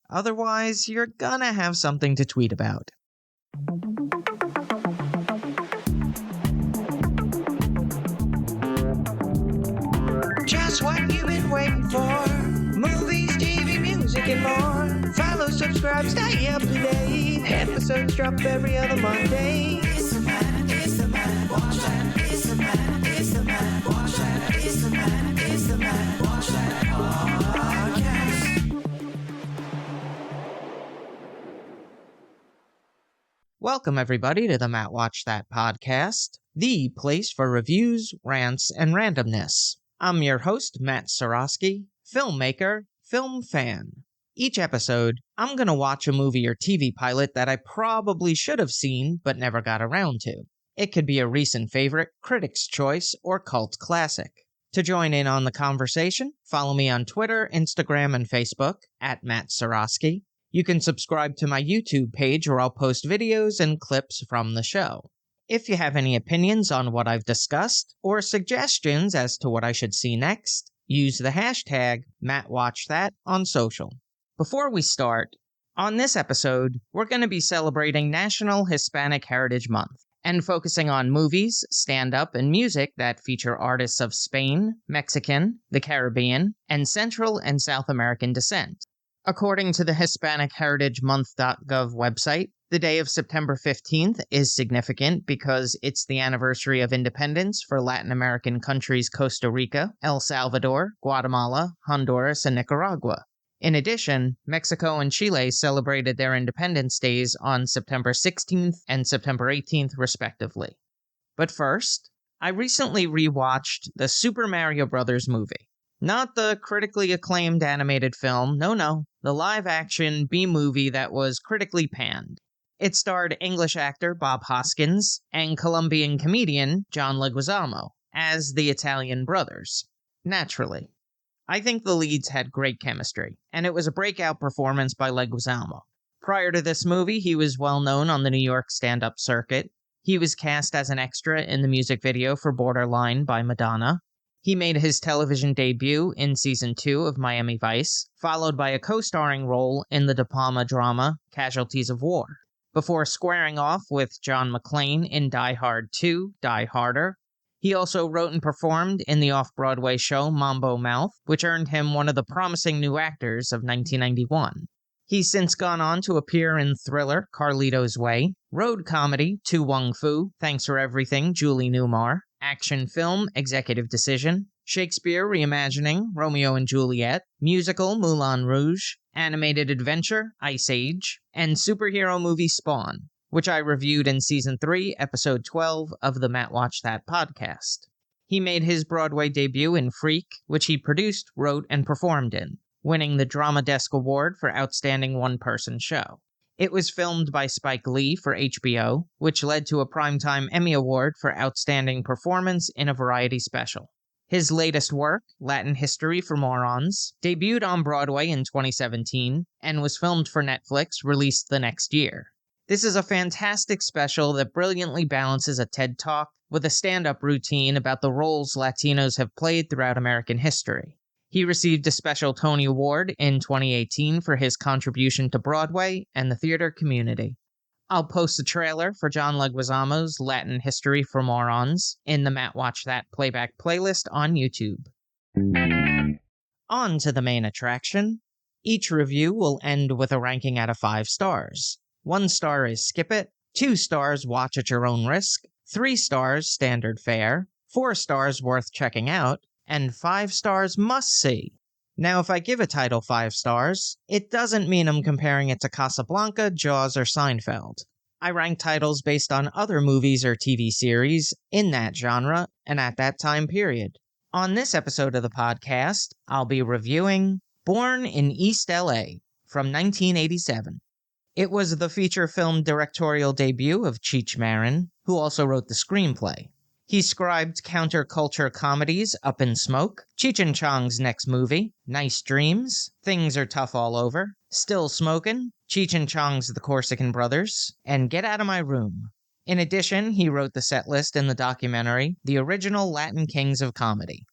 Otherwise, you're gonna have something to tweet about. Just what you've been waiting for. Movies, TV, music, and more. Follow, subscribe, stay up to date. Episodes drop every other Monday. It's the man, watch that. It's the man, watch that. It's the man, watch that podcast. Welcome, everybody, to the Matt Watch That podcast, the place for reviews, rants, and randomness. I'm your host, Matt Seroski, filmmaker, film fan. Each episode, I'm going to watch a movie or TV pilot that I probably should have seen but never got around to. It could be a recent favorite, critic's choice, or cult classic. To join in on the conversation, follow me on Twitter, Instagram, and Facebook at Matt Seroski. You can subscribe to my YouTube page where I'll post videos and clips from the show. If you have any opinions on what I've discussed, or suggestions as to what I should see next, use the hashtag MattWatchThat on social. Before we start, on this episode, we're going to be celebrating National Hispanic Heritage Month, and focusing on movies, stand-up, and music that feature artists of Spain, Mexican, the Caribbean, and Central and South American descent. According to the HispanicHeritageMonth.gov website, the day of September 15th is significant because it's the anniversary of independence for Latin American countries Costa Rica, El Salvador, Guatemala, Honduras, and Nicaragua. In addition, Mexico and Chile celebrated their independence days on September 16th and September 18th, respectively. But first, I recently rewatched the Super Mario Bros. Movie. Not the critically acclaimed animated film, no, the live-action B-movie that was critically panned. It starred English actor Bob Hoskins and Colombian comedian John Leguizamo as the Italian brothers. Naturally. I think the leads had great chemistry, and it was a breakout performance by Leguizamo. Prior to this movie, he was well known on the New York stand-up circuit. He was cast as an extra in the music video for Borderline by Madonna. He made his television debut in Season 2 of Miami Vice, followed by a co-starring role in the De Palma drama Casualties of War, before squaring off with John McClane in Die Hard 2, Die Harder. He also wrote and performed in the off-Broadway show Mambo Mouth, which earned him one of the promising new actors of 1991. He's since gone on to appear in thriller Carlito's Way, road comedy Tu Wong Fu, Thanks for Everything, Julie Newmar, action film Executive Decision, Shakespeare reimagining Romeo and Juliet, musical Moulin Rouge, animated adventure Ice Age, and superhero movie Spawn, which I reviewed in Season 3, Episode 12 of the Matt Watch That podcast. He made his Broadway debut in Freak, which he produced, wrote, and performed in, winning the Drama Desk Award for Outstanding One-Person Show. It was filmed by Spike Lee for HBO, which led to a Primetime Emmy Award for Outstanding Performance in a Variety Special. His latest work, Latin History for Morons, debuted on Broadway in 2017 and was filmed for Netflix, released the next year. This is a fantastic special that brilliantly balances a TED Talk with a stand-up routine about the roles Latinos have played throughout American history. He received a special Tony Award in 2018 for his contribution to Broadway and the theater community. I'll post a trailer for John Leguizamo's Latin History for Morons in the Matt Watch That playback playlist on YouTube. On to the main attraction. Each review will end with a ranking out of 5 stars. 1 star is skip it, 2 stars watch at your own risk, 3 stars standard fare, 4 stars worth checking out, and 5 stars must-see. Now, if I give a title 5 stars, it doesn't mean I'm comparing it to Casablanca, Jaws, or Seinfeld. I rank titles based on other movies or TV series in that genre and at that time period. On this episode of the podcast, I'll be reviewing Born in East L.A. from 1987. It was the feature film directorial debut of Cheech Marin, who also wrote the screenplay. He scribed counterculture comedies Up in Smoke, Cheech and Chong's next movie, Nice Dreams, Things Are Tough All Over, Still Smokin', Cheech and Chong's The Corsican Brothers, and Get Out of My Room. In addition, he wrote the set list in the documentary The Original Latin Kings of Comedy.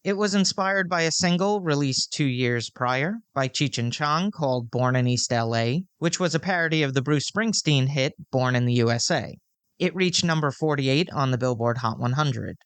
It was inspired by a single released 2 years prior by Cheech and Chong called Born in East L.A., which was a parody of the Bruce Springsteen hit Born in the USA. It reached number 48 on the Billboard Hot 100.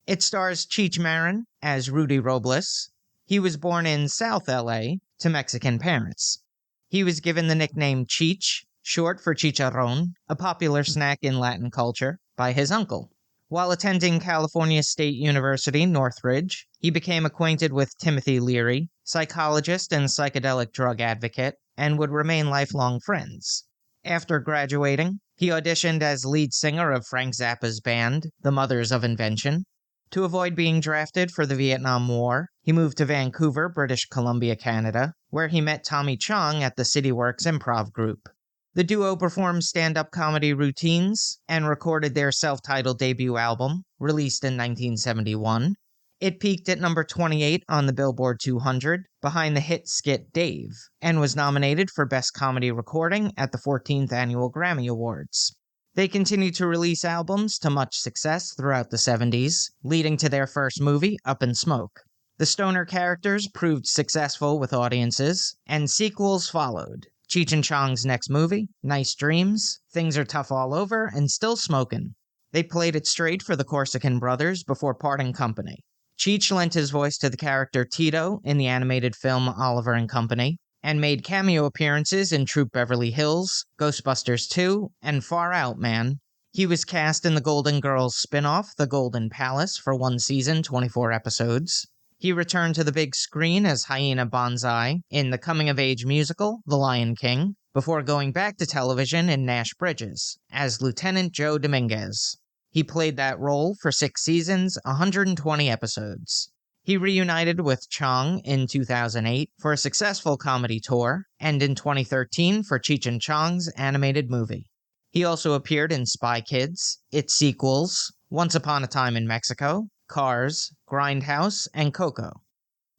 It stars Cheech Marin as Rudy Robles. He was born in South L.A. to Mexican parents. He was given the nickname Cheech, short for chicharrón, a popular snack in Latin culture, by his uncle. While attending California State University, Northridge, he became acquainted with Timothy Leary, psychologist and psychedelic drug advocate, and would remain lifelong friends. After graduating, he auditioned as lead singer of Frank Zappa's band, The Mothers of Invention. To avoid being drafted for the Vietnam War, he moved to Vancouver, British Columbia, Canada, where he met Tommy Chong at the CityWorks Improv Group. The duo performed stand-up comedy routines and recorded their self-titled debut album, released in 1971. It peaked at number 28 on the Billboard 200, behind the hit skit Dave, and was nominated for Best Comedy Recording at the 14th Annual Grammy Awards. They continued to release albums to much success throughout the 70s, leading to their first movie, Up in Smoke. The stoner characters proved successful with audiences, and sequels followed. Cheech and Chong's next movie, Nice Dreams, Things Are Tough All Over, and Still Smokin'. They played it straight for the Corsican brothers before parting company. Cheech lent his voice to the character Tito in the animated film Oliver and Company, and made cameo appearances in Troop Beverly Hills, Ghostbusters 2, and Far Out Man. He was cast in the Golden Girls spin-off The Golden Palace for 1 season, 24 episodes. He returned to the big screen as Hyena Bonsai in the coming-of-age musical, The Lion King, before going back to television in Nash Bridges as Lieutenant Joe Dominguez. He played that role for 6 seasons, 120 episodes. He reunited with Chong in 2008 for a successful comedy tour, and in 2013 for Cheech and Chong's animated movie. He also appeared in Spy Kids, its sequels, Once Upon a Time in Mexico, Cars, Grindhouse, and Coco.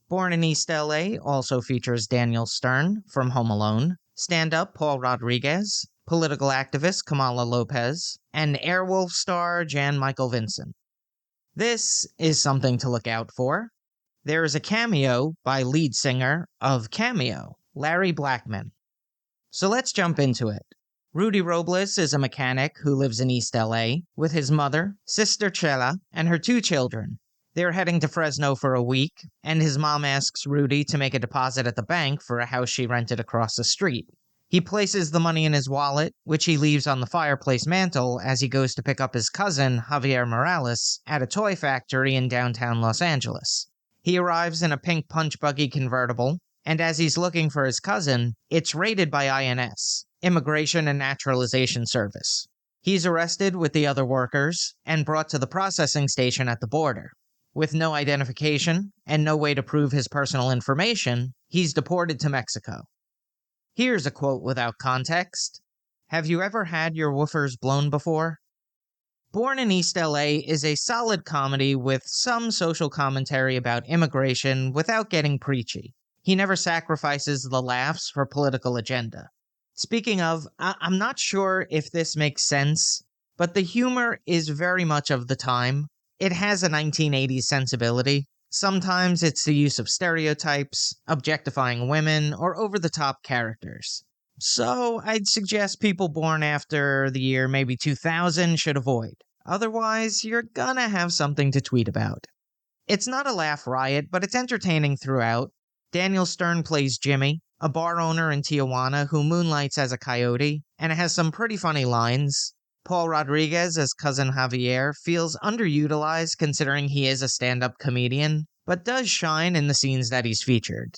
Born in East L.A. also features Daniel Stern from Home Alone, stand-up Paul Rodriguez, political activist Kamala Lopez, and Airwolf star Jan Michael Vincent. This is something to look out for. There is a cameo by lead singer of Cameo, Larry Blackman. So let's jump into it. Rudy Robles is a mechanic who lives in East L.A. with his mother, sister Chela, and her 2 children. They're heading to Fresno for a week, and his mom asks Rudy to make a deposit at the bank for a house she rented across the street. He places the money in his wallet, which he leaves on the fireplace mantel as he goes to pick up his cousin, Javier Morales, at a toy factory in downtown Los Angeles. He arrives in a pink punch buggy convertible, and as he's looking for his cousin, it's raided by INS, Immigration and Naturalization Service. He's arrested with the other workers and brought to the processing station at the border. With no identification and no way to prove his personal information, he's deported to Mexico. Here's a quote without context. Have you ever had your woofers blown before? Born in East L.A. is a solid comedy with some social commentary about immigration without getting preachy. He never sacrifices the laughs for political agenda. Speaking of, I'm not sure if this makes sense, but the humor is very much of the time. It has a 1980s sensibility. Sometimes it's the use of stereotypes, objectifying women, or over-the-top characters. So I'd suggest people born after the year maybe 2000 should avoid. Otherwise, you're gonna have something to tweet about. It's not a laugh riot, but it's entertaining throughout. Daniel Stern plays Jimmy, a bar owner in Tijuana who moonlights as a coyote, and has some pretty funny lines. Paul Rodriguez as cousin Javier feels underutilized considering he is a stand-up comedian, but does shine in the scenes that he's featured.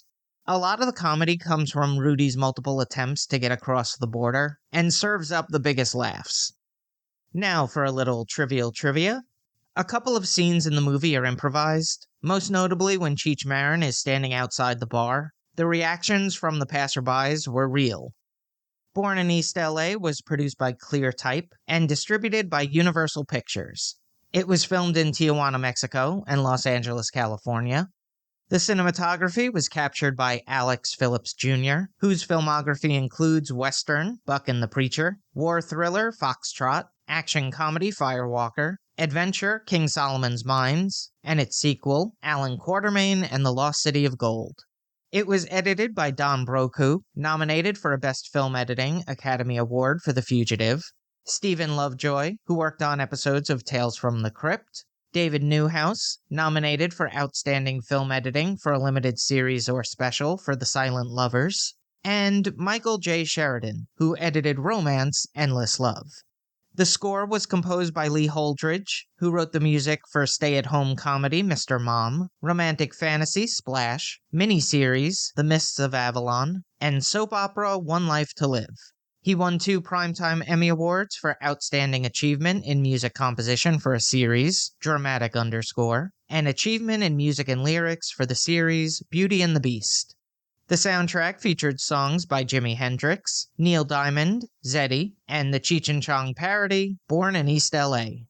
A lot of the comedy comes from Rudy's multiple attempts to get across the border, and serves up the biggest laughs. Now for a little trivial trivia. A couple of scenes in the movie are improvised, most notably when Cheech Marin is standing outside the bar. The reactions from the passerbys were real. Born in East L.A. was produced by Clear Type and distributed by Universal Pictures. It was filmed in Tijuana, Mexico, and Los Angeles, California. The cinematography was captured by Alex Phillips Jr., whose filmography includes Western, Buck and the Preacher, war thriller, Foxtrot, action comedy, Firewalker, Adventure, King Solomon's Mines, and its sequel, Alan Quatermain and the Lost City of Gold. It was edited by Don Broku, nominated for a Best Film Editing Academy Award for The Fugitive, Stephen Lovejoy, who worked on episodes of Tales from the Crypt, David Newhouse, nominated for Outstanding Film Editing for a limited series or special for The Silent Lovers, and Michael J. Sheridan, who edited Romance: Endless Love. The score was composed by Lee Holdridge, who wrote the music for stay-at-home comedy Mr. Mom, romantic fantasy Splash, miniseries The Mists of Avalon, and soap opera One Life to Live. He won 2 Primetime Emmy Awards for Outstanding Achievement in Music Composition for a series, Dramatic Underscore, and Achievement in Music and Lyrics for the series Beauty and the Beast. The soundtrack featured songs by Jimi Hendrix, Neil Diamond, Zeddy, and the Cheech and Chong parody Born in East L.A.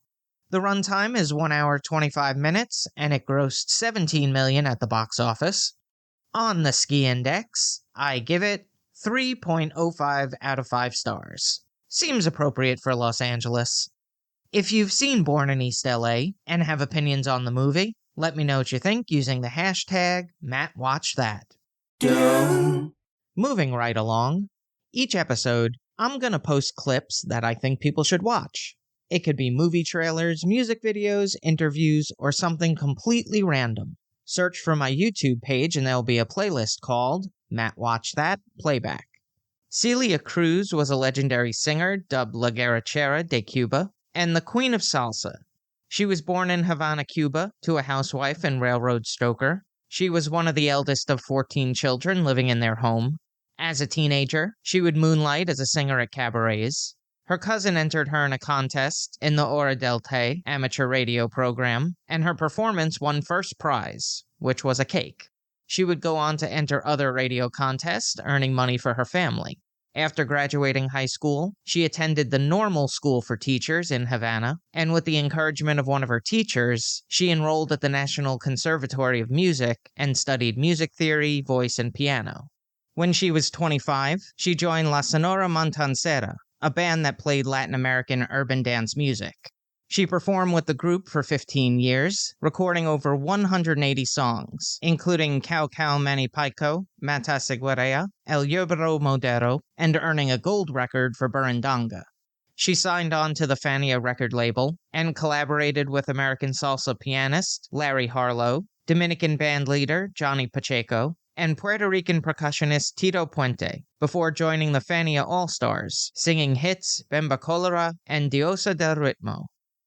The runtime is 1 hour 25 minutes, and it grossed $17 million at the box office. On the Ski Index, I give it 3.05 out of 5 stars. Seems appropriate for Los Angeles. If you've seen Born in East LA and have opinions on the movie, let me know what you think using the hashtag MattWatchThat. Moving right along, each episode, I'm gonna post clips that I think people should watch. It could be movie trailers, music videos, interviews, or something completely random. Search for my YouTube page and there'll be a playlist called Matt Watch That Playback. Celia Cruz was a legendary singer dubbed La Guerrillera de Cuba and the Queen of Salsa. She was born in Havana, Cuba, to a housewife and railroad stoker. She was one of the eldest of 14 children living in their home. As a teenager, she would moonlight as a singer at cabarets. Her cousin entered her in a contest in the Hora del Té amateur radio program, and her performance won first prize, which was a cake. She would go on to enter other radio contests, earning money for her family. After graduating high school, she attended the Normal School for Teachers in Havana, and with the encouragement of one of her teachers, she enrolled at the National Conservatory of Music and studied music theory, voice, and piano. When she was 25, she joined La Sonora Montancera, a band that played Latin American urban dance music. She performed with the group for 15 years, recording over 180 songs, including Cow Cow Manipaico, Mata Seguerea, El Yerbero Modero, and earning a gold record for Burundanga. She signed on to the Fania record label and collaborated with American salsa pianist Larry Harlow, Dominican band leader Johnny Pacheco, and Puerto Rican percussionist Tito Puente, before joining the Fania All-Stars, singing hits Bemba Cholera and Diosa del Ritmo.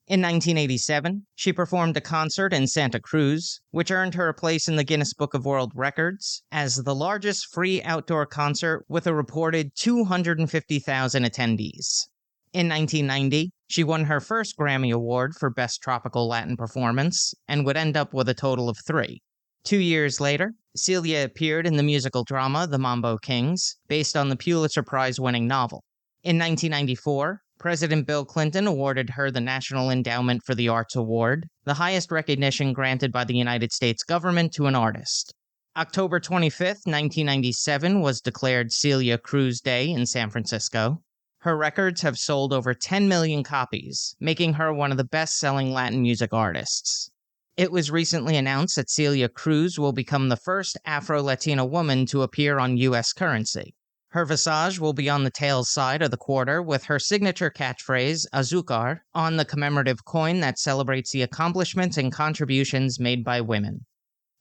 In 1987, she performed a concert in Santa Cruz, which earned her a place in the Guinness Book of World Records as the largest free outdoor concert with a reported 250,000 attendees. In 1990, she won her first Grammy Award for Best Tropical Latin Performance, and would end up with a total of 3. 2 years later, Celia appeared in the musical drama The Mambo Kings, based on the Pulitzer Prize-winning novel. In 1994, President Bill Clinton awarded her the National Endowment for the Arts Award, the highest recognition granted by the United States government to an artist. October 25, 1997 was declared Celia Cruz Day in San Francisco. Her records have sold over 10 million copies, making her one of the best-selling Latin music artists. It was recently announced that Celia Cruz will become the first Afro-Latina woman to appear on U.S. currency. Her visage will be on the tails side of the quarter with her signature catchphrase, Azucar, on the commemorative coin that celebrates the accomplishments and contributions made by women.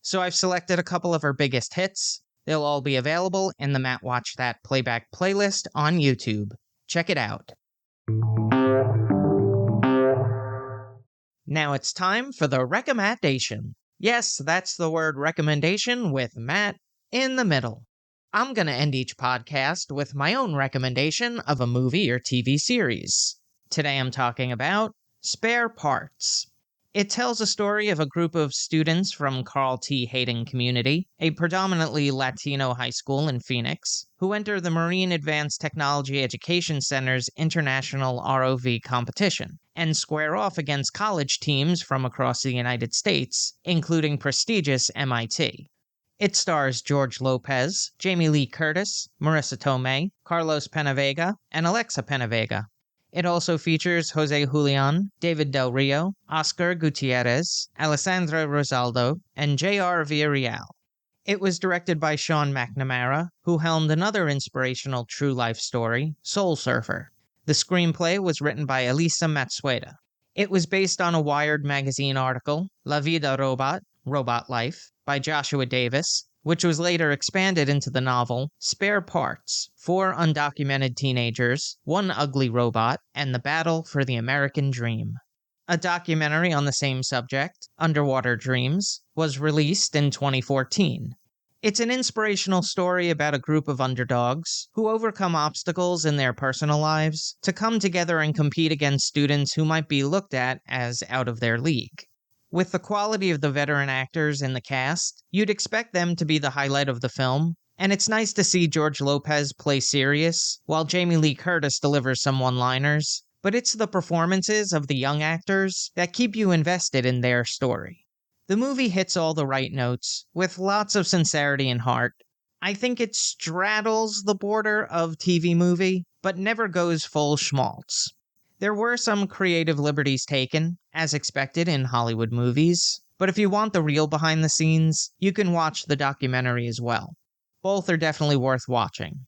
So I've selected a couple of her biggest hits. They'll all be available in the Matt Watch That Playback playlist on YouTube. Check it out. Now it's time for the recommendation. Yes, that's the word recommendation with Matt in the middle. I'm going to end each podcast with my own recommendation of a movie or TV series. Today I'm talking about Spare Parts. It tells a story of a group of students from Carl T. Hayden Community, a predominantly Latino high school in Phoenix, who enter the Marine Advanced Technology Education Center's International ROV competition, and square off against college teams from across the United States, including prestigious MIT. It stars George Lopez, Jamie Lee Curtis, Marissa Tomei, Carlos Penavega, and Alexa Penavega. It also features Jose Julian, David Del Rio, Oscar Gutierrez, Alessandra Rosaldo, and J.R. Villarreal. It was directed by Sean McNamara, who helmed another inspirational true-life story, Soul Surfer. The screenplay was written by Elisa Matsueda. It was based on a Wired magazine article, La Vida Robot, Robot Life, by Joshua Davis, which was later expanded into the novel Spare Parts, 4 Undocumented Teenagers, 1 Ugly Robot, and the Battle for the American Dream. A documentary on the same subject, Underwater Dreams, was released in 2014. It's an inspirational story about a group of underdogs who overcome obstacles in their personal lives to come together and compete against students who might be looked at as out of their league. With the quality of the veteran actors in the cast, you'd expect them to be the highlight of the film, and it's nice to see George Lopez play serious, while Jamie Lee Curtis delivers some one-liners, but it's the performances of the young actors that keep you invested in their story. The movie hits all the right notes, with lots of sincerity and heart. I think it straddles the border of TV movie, but never goes full schmaltz. There were some creative liberties taken, as expected in Hollywood movies, but if you want the real behind the scenes, you can watch the documentary as well. Both are definitely worth watching.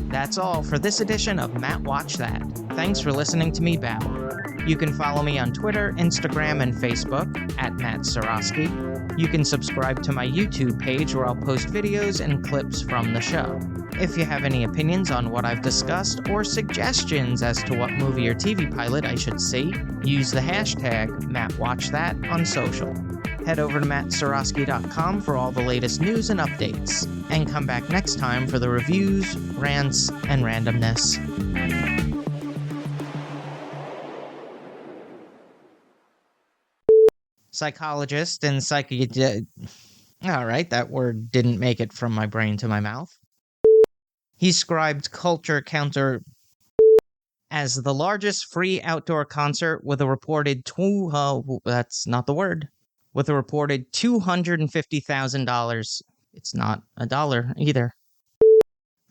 That's all for this edition of Matt Watch That. Thanks for listening to me babble. You can follow me on Twitter, Instagram, and Facebook at Matt Seroski. You can subscribe to my YouTube page where I'll post videos and clips from the show. If you have any opinions on what I've discussed or suggestions as to what movie or TV pilot I should see, use the hashtag MattWatchThat on social. Head over to mattseroski.com for all the latest news and updates, and come back next time for the reviews, rants, and randomness. Psychologist and Alright, that word didn't make it from my brain to my mouth. He scribed culture counter as the largest free outdoor concert with a reported that's not the word. With a reported $250,000. It's not a dollar either.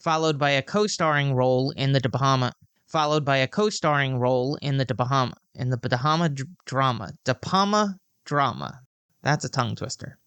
Followed by a co-starring role in the Bahama drama. That's a tongue twister.